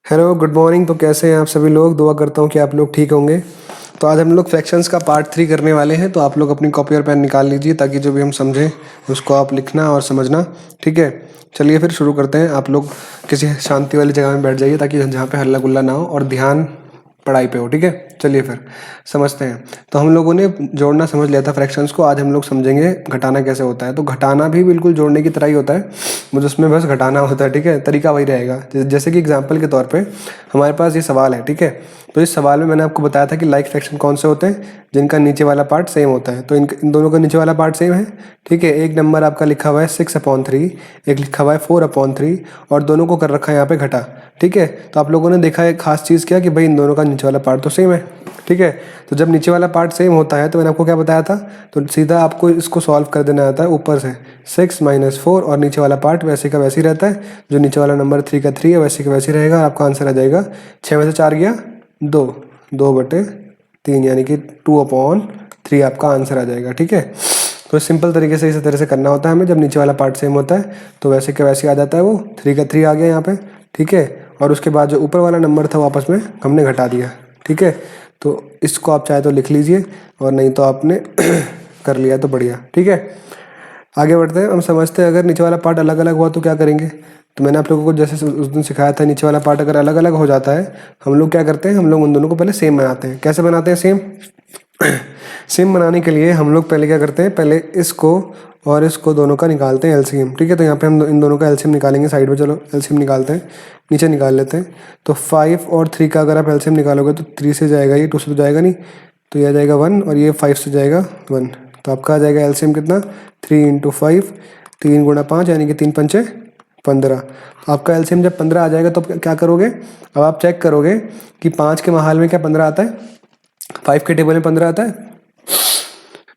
Hello good morning. तो कैसे हैं आप सभी लोग? दुआ करता हूँ कि आप लोग ठीक होंगे। तो आज हम लोग फ्रैक्शंस का पार्ट 3 करने वाले हैं। तो आप लोग अपनी कॉपी और पेन निकाल लीजिए ताकि जो भी हम समझें उसको आप लिखना और समझना। ठीक है, चलिए फिर शुरू करते हैं। आप लोग किसी शांति वाली जगह में बैठ जाइए ताकि जहाँ पे हल्ला गुल्ला ना हो और ध्यान पढ़ाई पे हो। ठीक है, चलिए फिर समझते हैं। तो हम लोगों ने जोड़ना समझ लिया था फ्रैक्शंस को। आज हम लोग समझेंगे घटाना कैसे होता है। तो घटाना भी बिल्कुल जोड़ने की तरह ही होता है, मुझे उसमें बस घटाना होता है। ठीक है, तरीका वही रहेगा। जैसे कि एग्जांपल के तौर पे हमारे पास ये सवाल है। ठीक है, तो इस सवाल में मैंने आपको बताया था कि लाइक फ्रैक्शन कौन से होते हैं जिनका नीचे वाला पार्ट सेम होता है। तो इन दोनों का नीचे वाला पार्ट सेम है। ठीक है, एक नंबर आपका लिखा हुआ है 6/3, एक लिखा हुआ है 4/3 और दोनों को कर रखा है यहाँ पे घटा। ठीक है, तो आप लोगों ने देखा एक खास चीज़ क्या कि भाई इन दोनों का नीचे वाला पार्ट तो सेम है। ठीक है, तो जब नीचे वाला पार्ट सेम होता है तो मैंने आपको क्या बताया था, तो सीधा आपको इसको सॉल्व कर देना आता है ऊपर से 6 - 4 और नीचे वाला पार्ट वैसे का वैसे ही रहता है। जो नीचे वाला नंबर 3 का 3 है वैसे का वैसे ही रहेगा। आपका आंसर आ जाएगा 6 में से 4 गया 2, 2/3 यानी कि 2/3 आपका आंसर आ जाएगा। ठीक है, तो सिंपल तरीके से इस तरह से करना होता है हमें। जब नीचे वाला पार्ट सेम होता है तो वैसे के वैसे आ जाता है, वो 3 का 3 आ गया यहाँ पे। ठीक है, और उसके बाद जो ऊपर वाला नंबर था वो आपस में हमने घटा दिया। ठीक है, तो इसको आप चाहे तो लिख लीजिए और नहीं तो आपने कर लिया तो बढ़िया। ठीक है, आगे बढ़ते हैं। हम समझते हैं अगर नीचे वाला पार्ट अलग अलग हुआ तो क्या करेंगे। तो मैंने आप लोगों को जैसे उस दिन सिखाया था, नीचे वाला पार्ट अगर अलग अलग हो जाता है हम लोग क्या करते हैं, हम लोग उन दोनों को पहले सेम बनाते हैं। कैसे बनाते हैं सेम? सेम बनाने के लिए हम लोग पहले क्या करते हैं, पहले इसको और इसको दोनों का निकालते हैं एलसीएम। ठीक है, तो यहाँ पे हम इन दोनों का एलसीएम निकालेंगे। साइड में चलो एलसीएम निकालते हैं, नीचे निकाल लेते हैं। तो 5 और 3 का अगर आप एलसीएम निकालोगे तो 3 से जाएगा, ये 2 से तो जाएगा नहीं, तो ये आ जाएगा 1 और ये 5 से जाएगा 1। तो आपका आ जाएगा एलसीएम कितना, 3 × 5, 3 × 5 यानी कि 3×5 = 15। आपका एलसीएम जब 15 आ जाएगा तो क्या करोगे, अब आप चेक करोगे कि 5 के महाल में क्या 15 आता है, 5 के टेबल में 15 आता है,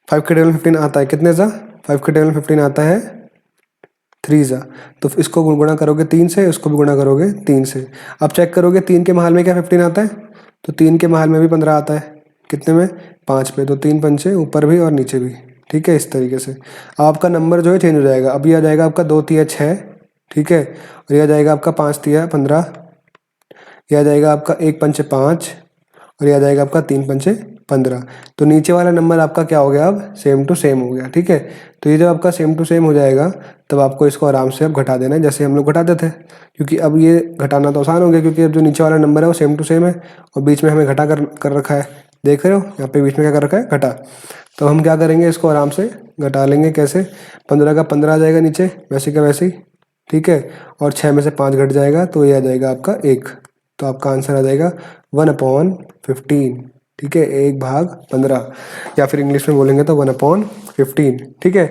5 के टेबल में 15 आता है। कितने सा? 5 के टेबल में 15 आता है 3 सा। तो इसको गुणा करोगे 3 से, उसको भी गुणा करोगे 3 से। अब चेक करोगे 3 के महाल में क्या 15 आता है, तो 3 के महाल में भी 15 आता है। कितने में? 5 पे। तो 3 पंचे ऊपर भी और नीचे भी। ठीक है, इस तरीके से आपका नंबर जो है चेंज हो जाएगा। अब ये आ जाएगा आपका 2 × 6। ठीक है, और ये आ जाएगा आपका 5 × 15, ये आ जाएगा आपका 1 पंचे 5 और ये आ जाएगा आपका 3 पंचे 15। तो नीचे वाला नंबर आपका क्या हो गया, अब सेम टू सेम हो गया। ठीक है, तो ये जब आपका सेम टू सेम हो जाएगा तब आपको इसको आराम से अब घटा देना है जैसे हम लोग घटाते थे। क्योंकि अब ये घटाना तो आसान हो गया, क्योंकि अब जो नीचे वाला नंबर है वो सेम टू सेम है और बीच में हमें घटा कर रखा है। देख रहे हो यहाँ पे बीच में क्या कर रखा है, घटा। तो हम क्या करेंगे, इसको आराम से घटा लेंगे। कैसे? 15 का 15 आ जाएगा नीचे वैसे का वैसे ही। ठीक है, और 6 में से 5 घट जाएगा तो ये आ जाएगा आपका 1। तो आपका आंसर आ जाएगा 1/15। ठीक है, 1/15, या फिर इंग्लिश में बोलेंगे तो 1/15। ठीक है,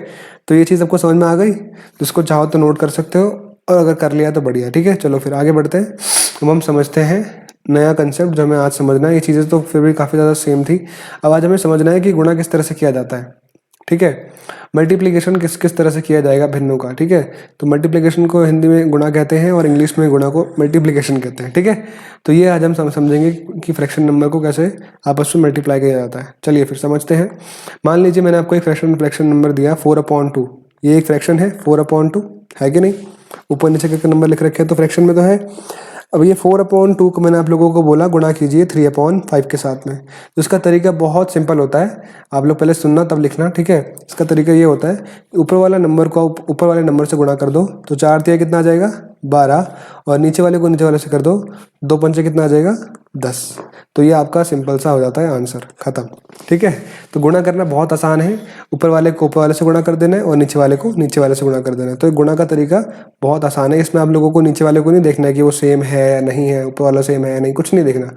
तो ये चीज़ आपको समझ में आ गई। तो इसको चाहो तो नोट कर सकते हो और अगर कर लिया तो बढ़िया। ठीक है, चलो फिर आगे बढ़ते हैं। अब हम समझते हैं नया कंसेप्ट जो हमें आज समझना है। ये चीज़ें तो फिर भी काफ़ी ज़्यादा सेम थी। अब आज हमें समझना है कि गुणा किस तरह से किया जाता है। ठीक है, मल्टीप्लिकेशन किस किस तरह से किया जाएगा भिन्नों का। ठीक है, तो मल्टीप्लिकेशन को हिंदी में गुणा कहते हैं और इंग्लिश में गुणा को मल्टीप्लिकेशन कहते हैं। ठीक है, तो ये आज हम समझेंगे कि फ्रैक्शन नंबर को कैसे आपस में मल्टीप्लाई किया जाता है। चलिए फिर समझते हैं। मान लीजिए मैंने आपको एक फ्रैक्शन नंबर दिया 4/2। ये एक फ्रैक्शन है 4/2, है कि नहीं? ऊपर नीचे करके नंबर लिख रखे हैं तो फ्रैक्शन में तो है। अब ये 4/2 को मैंने आप लोगों को बोला गुणा कीजिए 3/5 के साथ में। तो इसका तरीका बहुत सिंपल होता है, आप लोग पहले सुनना तब लिखना। ठीक है, इसका तरीका ये होता है, ऊपर वाला नंबर को ऊपर वाले नंबर से गुणा कर दो तो 4 × 3 कितना आ जाएगा, 12, और नीचे वाले को नीचे वाले से कर दो, 2 पंचे कितना आ जाएगा, 10। तो ये आपका सिंपल सा हो जाता है आंसर, खत्म। ठीक है, तो गुणा करना बहुत आसान है। ऊपर वाले को ऊपर वाले से गुणा कर देना है और नीचे वाले को नीचे वाले से गुणा कर देना है। तो गुणा का तरीका बहुत आसान है। इसमें आप लोगों को नीचे वाले को नहीं देखना है कि वो सेम है या नहीं है, ऊपर वाला सेम है या नहीं, कुछ नहीं देखना।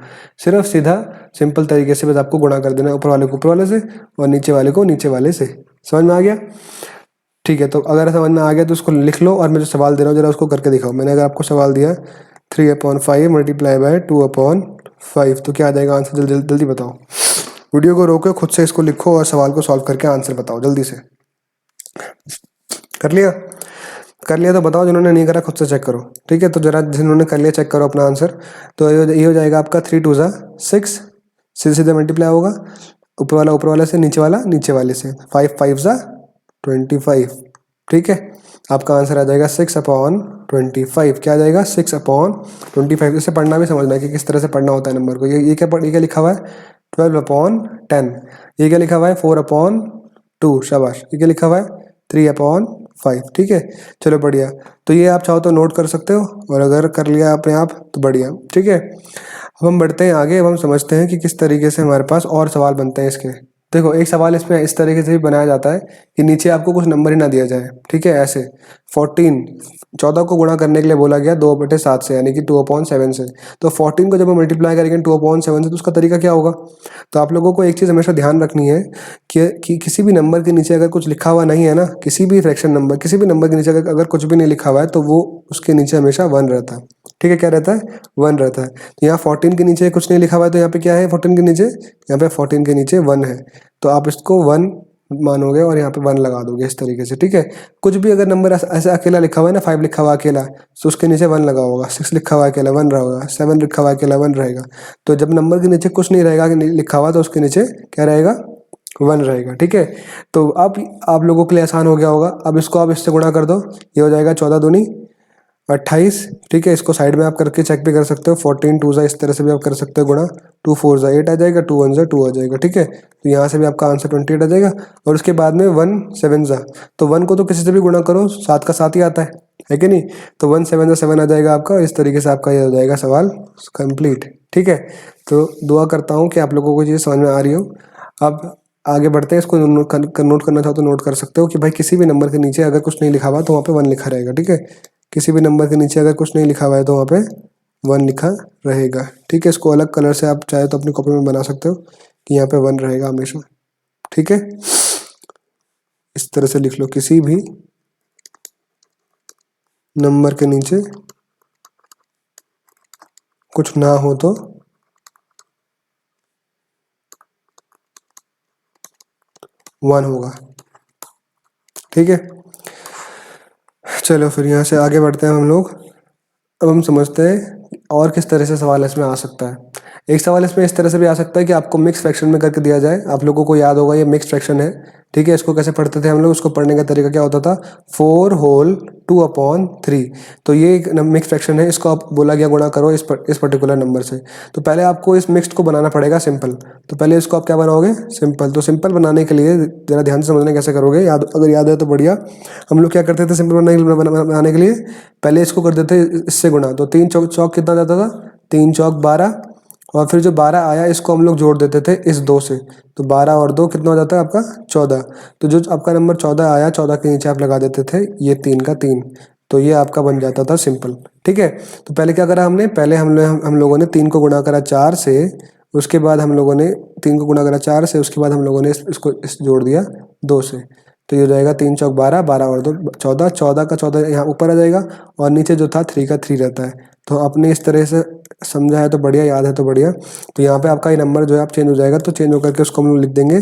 सिर्फ सीधा सिंपल तरीके से बस आपको गुणा कर देना है, ऊपर वाले को ऊपर वाले से और नीचे वाले को नीचे वाले से। समझ में आ गया? ठीक है, तो अगर समझ में आ गया तो उसको लिख लो और मैं जो सवाल दे रहा हूँ जरा उसको करके दिखाओ। मैंने अगर आपको सवाल दिया 3/5 मल्टीप्लाई बाय 2/5, तो क्या आ जाएगा आंसर? जल्दी जल्दी बताओ। वीडियो को रोको, खुद से इसको लिखो और सवाल को सॉल्व करके आंसर बताओ जल्दी से। कर लिया? कर लिया तो बताओ, जिन्होंने नहीं करा खुद से चेक करो। ठीक है, तो जरा जिन्होंने कर लिया चेक करो अपना आंसर। तो ये हो जाएगा आपका 3 × 2 = 6, सीधे सीधे मल्टीप्लाई होगा, ऊपर वाला से, नीचे वाला नीचे वाले से। 5 × 5 = 25। ठीक है, आपका आंसर आ जाएगा 6/25। क्या आ जाएगा? 6/25। इसे पढ़ना भी समझना है कि किस तरह से पढ़ना होता है नंबर को। ये क्या लिखा हुआ है? 12/10। ये क्या लिखा हुआ है? 4/2। शाबाश। ये क्या लिखा हुआ है? 3/5। ठीक है, चलो बढ़िया। तो ये आप चाहो तो नोट कर सकते हो, और अगर कर लिया आपने आप तो बढ़िया। ठीक है, अब हम बढ़ते हैं आगे। अब हम समझते हैं कि किस तरीके से हमारे पास और सवाल बनते हैं इसके। देखो, एक सवाल इसमें इस तरीके से भी बनाया जाता है कि नीचे आपको कुछ नंबर ही ना दिया जाए। ठीक है, ऐसे 14 को गुणा करने के लिए बोला गया 2/7 से, यानी कि 2/7 से। तो 14 को जब हम मल्टीप्लाई करेंगे 2/7 से, तो उसका तरीका क्या होगा? तो आप लोगों को एक चीज़ हमेशा ध्यान रखनी है कि किसी भी नंबर के नीचे अगर कुछ लिखा हुआ नहीं है ना, किसी भी फ्रैक्शन नंबर, किसी भी नंबर के नीचे अगर कुछ भी नहीं लिखा हुआ है, तो वो उसके नीचे हमेशा 1 रहता है। ठीक है, क्या रहता है? 1 रहता है। तो यहाँ 14 के नीचे कुछ नहीं लिखा हुआ है, तो यहाँ पे क्या है? 14 के नीचे, यहाँ पे 14 के नीचे 1 है, तो आप इसको 1 मानोगे और यहाँ पे 1 लगा दोगे इस तरीके से। ठीक है, कुछ भी अगर नंबर ऐसे अकेला लिखा हुआ है ना, 5 लिखा हुआ है अकेला, तो उसके नीचे 1 लगा होगा। 6 लिखा हुआ है अकेला, 1 रहेगा। 7 लिखा हुआ है अकेला, 1 रहेगा। तो जब नंबर के नीचे कुछ नहीं रहेगा लिखा हुआ, तो उसके नीचे क्या रहेगा? 1 रहेगा। ठीक है, तो अब आप लोगों के लिए आसान हो गया होगा। अब इसको आप इससे गुणा कर दो, ये हो जाएगा 14 दूनी 28। ठीक है, इसको साइड में आप करके चेक भी कर सकते हो। 14 2 इस तरह से भी आप कर सकते हो गुणा। 2 4 8 आ जाएगा, 2 1 2 आ जाएगा। ठीक है, तो यहाँ से भी आपका आंसर 28 आ जाएगा। और उसके बाद में 1 7 तो 1 को तो किसी से भी गुणा करो, 7 का 7 ही आता है कि नहीं? तो 1 7 7 आ जाएगा आपका। इस तरीके से आपका ये हो जाएगा सवाल कंप्लीट। ठीक है, तो दुआ करता हूँ कि आप लोगों को ये समझ में आ रही हो। अब आगे बढ़ते हैं। इसको नोट करना चाहो तो नोट कर सकते हो कि भाई किसी भी नंबर के नीचे अगर कुछ नहीं लिखा हुआ तो वहाँ पे 1 लिखा रहेगा। ठीक है, किसी भी नंबर के नीचे अगर कुछ नहीं लिखा हुआ है तो वहाँ पे 1 लिखा रहेगा। ठीक है, इसको अलग कलर से आप चाहे तो अपनी कॉपी में बना सकते हो कि यहाँ पे 1 रहेगा हमेशा। ठीक है, इस तरह से लिख लो, किसी भी नंबर के नीचे कुछ ना हो तो 1 होगा। ठीक है, चलो फिर यहाँ से आगे बढ़ते हैं हम लोग। अब हम समझते हैं और किस तरह से सवाल इसमें आ सकता है। एक सवाल इसमें इस तरह से भी आ सकता है कि आपको मिक्स फ्रैक्शन में करके दिया जाए। आप लोगों को याद होगा ये मिक्स फ्रैक्शन है। ठीक है, इसको कैसे पढ़ते थे हम लोग? उसको पढ़ने का तरीका क्या होता था? 4 होल 2/3। तो ये एक मिक्स फ्रैक्शन है, इसको आप बोला गया गुणा करो इस पर्टिकुलर नंबर से। तो पहले आपको इस मिक्स्ड को बनाना पड़ेगा सिंपल। तो पहले इसको आप क्या बनाओगे? सिंपल। तो सिंपल बनाने के लिए ज़रा ध्यान से समझना कैसे करोगे। अगर याद है तो बढ़िया। हम लोग क्या करते थे सिंपल बनाने के लिए? पहले इसको कर देते इससे गुणा। तो 3 चौक चौक कितना जाता था? 3 चौक 12, और फिर जो 12 आया इसको हम लोग जोड़ देते थे इस 2 से। तो 12 और 2 कितना हो जाता है आपका? 14। तो जो आपका नंबर 14 आया, 14 के नीचे आप लगा देते थे ये 3 का 3। तो ये आपका बन जाता था सिंपल। ठीक है, तो पहले क्या करा हमने? पहले हम लोगों ने 3 को गुणा करा 4 से, उसके बाद हम लोगों ने 3 को गुणा करा 4 से, उसके बाद हम लोगों ने इसको जोड़ दिया 2 से। तो ये हो जाएगा 3 चौक 12, 12 और 2 14, 14 का 14 यहाँ ऊपर आ जाएगा, और नीचे जो था 3 का 3 रहता है। तो आपने इस तरह से समझा है तो बढ़िया, याद है तो बढ़िया। तो यहाँ पे आपका ये नंबर जो है आप चेंज हो जाएगा। तो चेंज होकर के उसको हम लोग लिख देंगे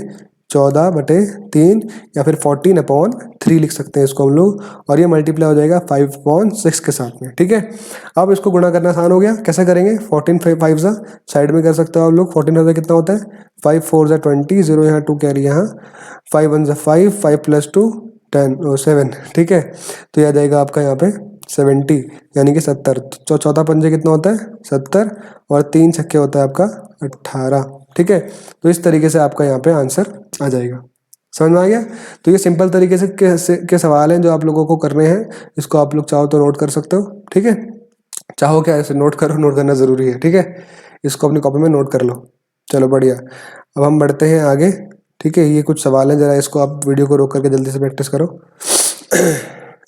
14/3, या फिर 14/3 लिख सकते हैं इसको हम लोग। और ये मल्टीप्लाई हो जाएगा 5/6 के साथ में। ठीक है, अब इसको गुणा करना आसान हो गया। कैसे करेंगे? 14 5 साइड में कर सकते हो आप लोग। 14 कितना होता है? 5 4 20, 0 यहाँ 2 कैरी यहाँ, 5 1 5, 5 + 2 10 7। ठीक है, तो यह आ जाएगा आपका यहाँ पे 70, यानी कि 70। तो 14 पंजे कितना होता है? 70, और 3 छक्के होता है आपका 18। ठीक है, तो इस तरीके से आपका यहाँ पे आंसर आ जाएगा। समझ में आ गया? तो ये सिंपल तरीके से के सवाल हैं जो आप लोगों को करने हैं। इसको आप लोग चाहो तो नोट कर सकते हो। ठीक है, चाहो क्या, ऐसे नोट करो, नोट करना ज़रूरी है। ठीक है, इसको अपनी कॉपी में नोट कर लो। चलो बढ़िया, अब हम बढ़ते हैं आगे। ठीक है, ये कुछ सवाल हैं, ज़रा इसको आप वीडियो को रोक करके जल्दी से प्रैक्टिस करो।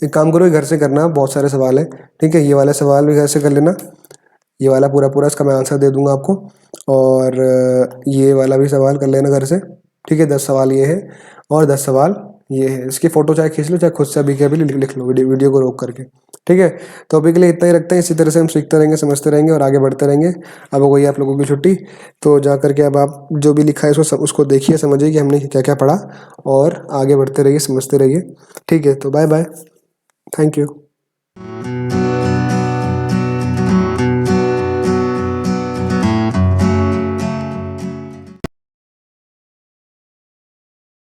एक काम करो, घर से करना, बहुत सारे सवाल हैं। ठीक है, ये वाले सवाल भी घर से कर लेना। ये वाला पूरा पूरा इसका मैं आंसर दे दूंगा आपको, और ये वाला भी सवाल कर लेना घर से। ठीक है, 10 सवाल ये है, और 10 सवाल ये है। इसकी फ़ोटो चाहे खींच लो, चाहे खुद से अभी के अभी लिख लो वीडियो को रोक करके। ठीक है, तो अभी के लिए इतना ही रखते हैं। इसी तरह से हम सीखते रहेंगे, समझते रहेंगे और आगे बढ़ते रहेंगे। अब हो गई आप लोगों की छुट्टी, तो जा करके अब आप जो भी लिखा है उसको देखिए, समझिए कि हमने क्या क्या पढ़ा, और आगे बढ़ते रहिए, समझते रहिए। ठीक है, तो बाय बाय, थैंक यू।